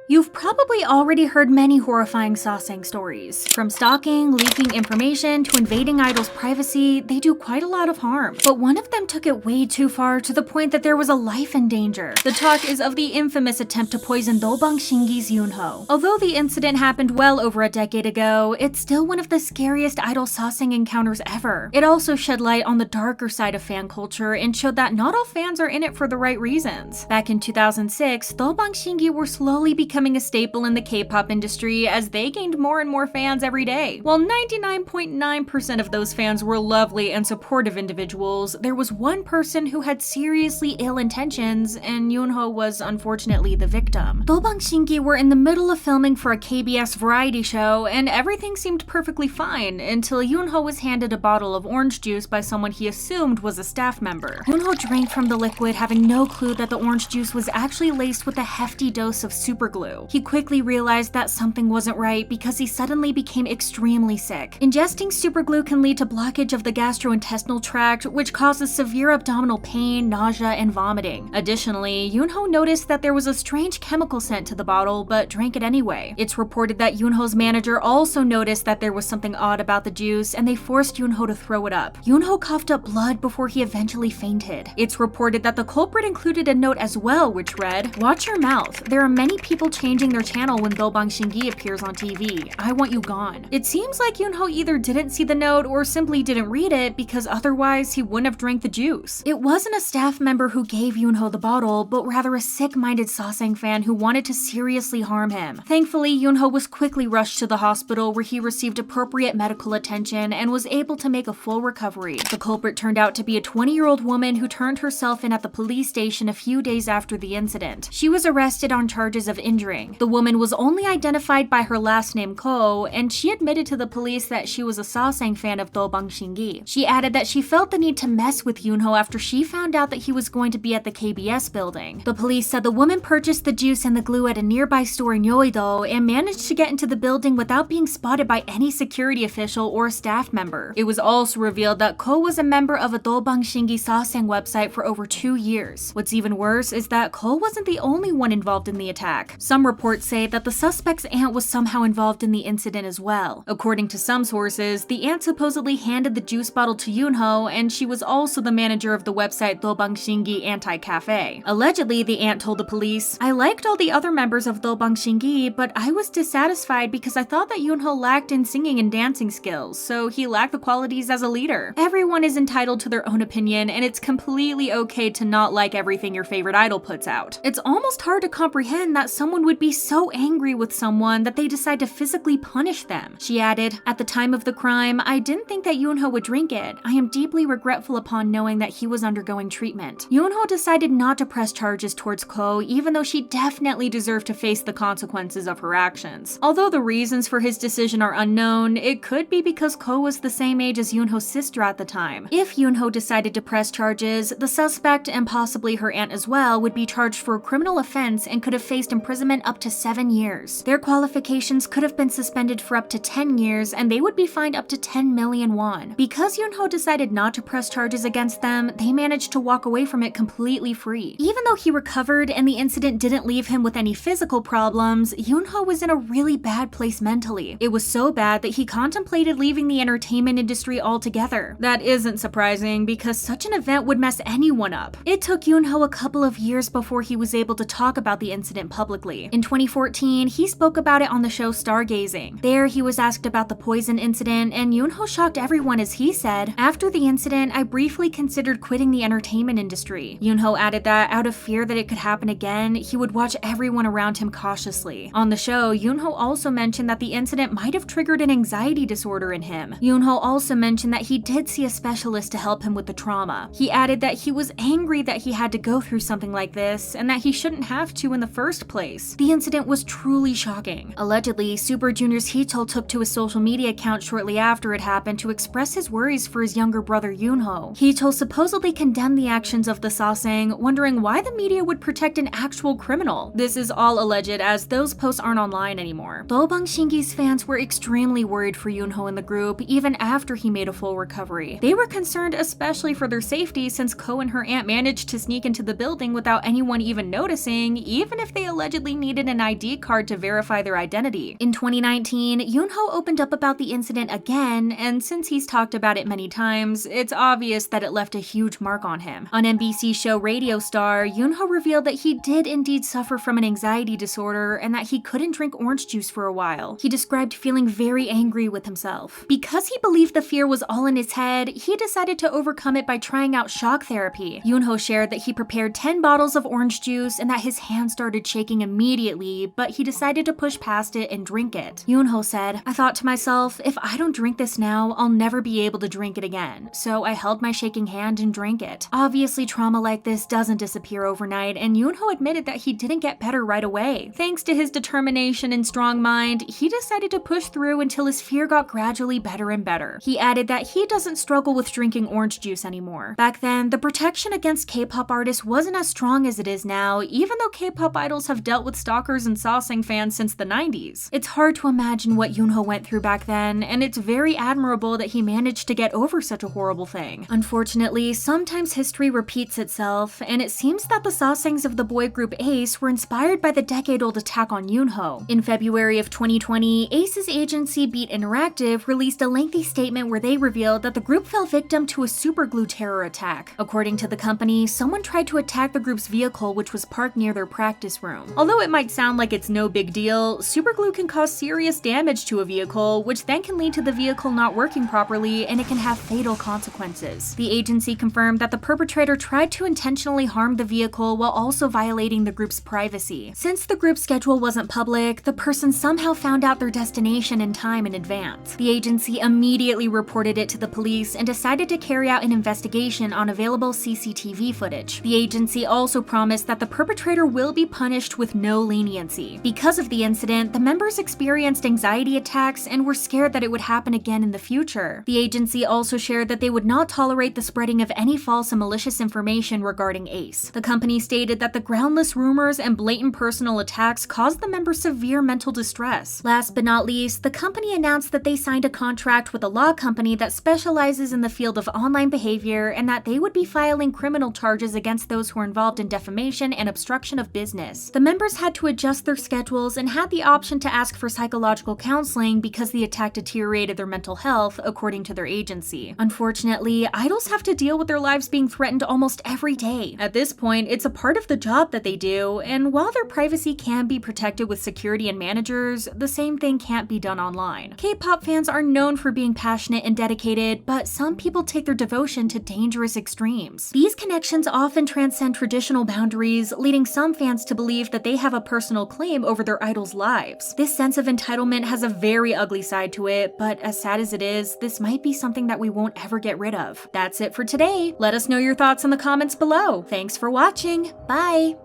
You've probably already heard many horrifying Sasaeng stories. From stalking, leaking information, to invading idols' privacy, they do quite a lot of harm. But one of them took it way too far to the point that there was a life in danger. The talk is of the infamous attempt to poison Dobang Shingi's Yoonho. Although the incident happened well over a decade ago, it's still one of the scariest idol Sasaeng encounters ever. It also shed light on the darker side of fan culture and showed that not all fans are in it for the right reasons. Back in 2006, Dobang Shingi were slowly becoming a staple in the K-pop industry as they gained more and more fans every day. While 99.9% of those fans were lovely and supportive individuals, there was one person who had seriously ill intentions, and Yoonho was unfortunately the victim. Dobang Shingi were in the middle of filming for a KBS variety show, and everything seemed perfectly fine until Yoonho was handed a bottle of orange juice by someone he assumed was a staff member. Yoonho drank from the liquid, having no clue that the orange juice was actually laced with a hefty dose of superglue. He quickly realized that something wasn't right because he suddenly became extremely sick. Ingesting superglue can lead to blockage of the gastrointestinal tract, which causes severe abdominal pain, nausea, and vomiting. Additionally, Yoonho noticed that there was a strange chemical scent to the bottle, but drank it anyway. It's reported that Yoonho's manager also noticed that there was something odd about the juice, and they forced Yoonho to throw it up. Yoonho coughed up blood before he eventually fainted. It's reported that the culprit included a note as well, which read, "Watch your mouth. There are many people changing their channel when Dobang Shingi appears on TV. I want you gone." It seems like Yoonho either didn't see the note or simply didn't read it, because otherwise he wouldn't have drank the juice. It wasn't a staff member who gave Yoonho the bottle, but rather a sick-minded Sasaeng fan who wanted to seriously harm him. Thankfully, Yoonho was quickly rushed to the hospital where he received appropriate medical attention and was able to make a full recovery. The culprit turned out to be a 20-year-old woman who turned herself in at the police station a few days after the incident. She was arrested on charges of injuring. The woman was only identified by her last name Ko, and she admitted to the police that she was a Sasaeng fan of Dobang Shingi. She added that she felt the need to mess with Yoonho after she found out that he was going to be at the KBS building. The police said the woman purchased the juice and the glue at a nearby store in Yeouido and managed to get into the building without being spotted by any security official or staff member. It was also revealed that Ko was a member of a Dobang Shingi Sasaeng website for over 2 years. What's even worse is that Ko wasn't the only one involved in the attack. Some reports say that the suspect's aunt was somehow involved in the incident as well. According to some sources, the aunt supposedly handed the juice bottle to Yoonho, and she was also the manager of the website Dobang Shingi Anti-Cafe. Allegedly, the aunt told the police, "I liked all the other members of Dobang Shingi, but I was dissatisfied because I thought that Yoonho lacked in singing and dancing skills, so he lacked the qualities as a leader. Everyone is entitled to their own opinion, and it's completely okay to not like everything your favorite idol puts out. It's almost hard to comprehend that someone would be so angry with someone that they decide to physically punish them." She added, "At the time of the crime, I didn't think that Yoonho would drink it. I am deeply regretful upon knowing that he was undergoing treatment." Yoonho decided not to press charges towards Ko, even though she definitely deserved to face the consequences of her actions. Although the reasons for his decision are unknown, it could be because Ko was the same age as Yoonho's sister at the time. If Yoonho decided to press charges, the suspect, and possibly her aunt as well, would be charged for a criminal offense and could have faced imprisonment up to 7 years. Their qualifications could have been suspended for up to 10 years, and they would be fined up to 10 million won. Because Yoonho decided not to press charges against them, they managed to walk away from it completely free. Even though he recovered and the incident didn't leave him with any physical problems, Yoonho was in a really bad place mentally. It was so bad that he contemplated leaving the entertainment industry altogether. That isn't surprising because such an event would mess anyone up. It took Yoonho a couple of years before he was able to talk about the incident publicly. In 2014, he spoke about it on the show Stargazing. There, he was asked about the poison incident, and Yoonho shocked everyone as he said, "After the incident, I briefly considered quitting the entertainment industry." Yoonho added that out of fear that it could happen again, he would watch everyone around him cautiously. On the show, Yoonho also mentioned that the incident might have triggered an anxiety disorder in him. Yoonho also mentioned that he did see a specialist to help him with the trauma. He added that he was angry that he had to go through something like this, and that he shouldn't have to in the first place. The incident was truly shocking. Allegedly, Super Junior's Hito took to his social media account shortly after it happened to express his worries for his younger brother Yoonho. Hito supposedly condemned the actions of the Sasaeng, wondering why the media would protect an actual criminal. This is all alleged, as those posts aren't online anymore. Dobang Shingi's fans were extremely worried for Yoonho in the group, even after he made a full recovery. They were concerned especially for their safety, since Ko and her aunt managed to sneak into the building without anyone even noticing, even if they allegedly needed an ID card to verify their identity. In 2019, Yoonho opened up about the incident again, and since he's talked about it many times, it's obvious that it left a huge mark on him. On NBC's show Radio Star, Yoonho revealed that he did indeed suffer from an anxiety disorder and that he couldn't drink orange juice for a while. He described feeling very angry with himself. Because he believed the fear was all in his head, he decided to overcome it by trying out shock therapy. Yoonho shared that he prepared 10 bottles of orange juice and that his hands started shaking immediately, but he decided to push past it and drink it. Yoonho said, "I thought to myself, if I don't drink this now, I'll never be able to drink it again. So I held my shaking hand and drank it." Obviously, trauma like this doesn't disappear overnight, and Yoonho admitted that he didn't get better right away. Thanks to his determination and strong mind, he decided to push through until his fear got gradually better and better. He added that he doesn't struggle with drinking orange juice anymore. Back then, the protection against K-pop artists wasn't as strong as it is now, even though K-pop idols have dealt with stalkers and Sasaeng fans since the 90s. It's hard to imagine what Yoonho went through back then, and it's very admirable that he managed to get over such a horrible thing. Unfortunately, sometimes history repeats itself, and it seems that the Sasaengs of the boy group A.C.E were inspired by the decade-old attack on Yoonho. In February of 2020, A.C.E's agency Beat Interactive released a lengthy statement where they revealed that the group fell victim to a superglue terror attack. According to the company, someone tried to attack the group's vehicle, which was parked near their practice room. Although it might sound like it's no big deal, superglue can cause serious damage to a vehicle, which then can lead to the vehicle not working properly, and it can have fatal consequences. The agency confirmed that the perpetrator tried to intentionally harm the vehicle while also violating the group's privacy. Since the group's schedule wasn't public, the person somehow found out their destination and time in advance. The agency immediately reported it to the police and decided to carry out an investigation on available CCTV footage. The agency also promised that the perpetrator will be punished with no leniency. Because of the incident, the members experienced anxiety attacks and were scared that it would happen again in the future. The agency also shared that they would not tolerate the spreading of any false and malicious information regarding A.C.E. The company stated that the groundless rumors and blatant personal attacks caused the members severe mental distress. Last but not least, the company announced that they signed a contract with a law company that specializes in the field of online behavior and that they would be filing criminal charges against those who were involved in defamation and obstruction of business. The members had to adjust their schedules and had the option to ask for psychological counseling because the attack deteriorated their mental health, according to their agency. Unfortunately, idols have to deal with their lives being threatened almost every day. At this point, it's a part of the job that they do, and while their privacy can be protected with security and managers, the same thing can't be done online. K-pop fans are known for being passionate and dedicated, but some people take their devotion to dangerous extremes. These connections often transcend traditional boundaries, leading some fans to believe that they have a personal claim over their idols' lives. This sense of entitlement has a very ugly side to it, but as sad as it is, this might be something that we won't ever get rid of. That's it for today. Let us know your thoughts in the comments below. Thanks for watching. Bye!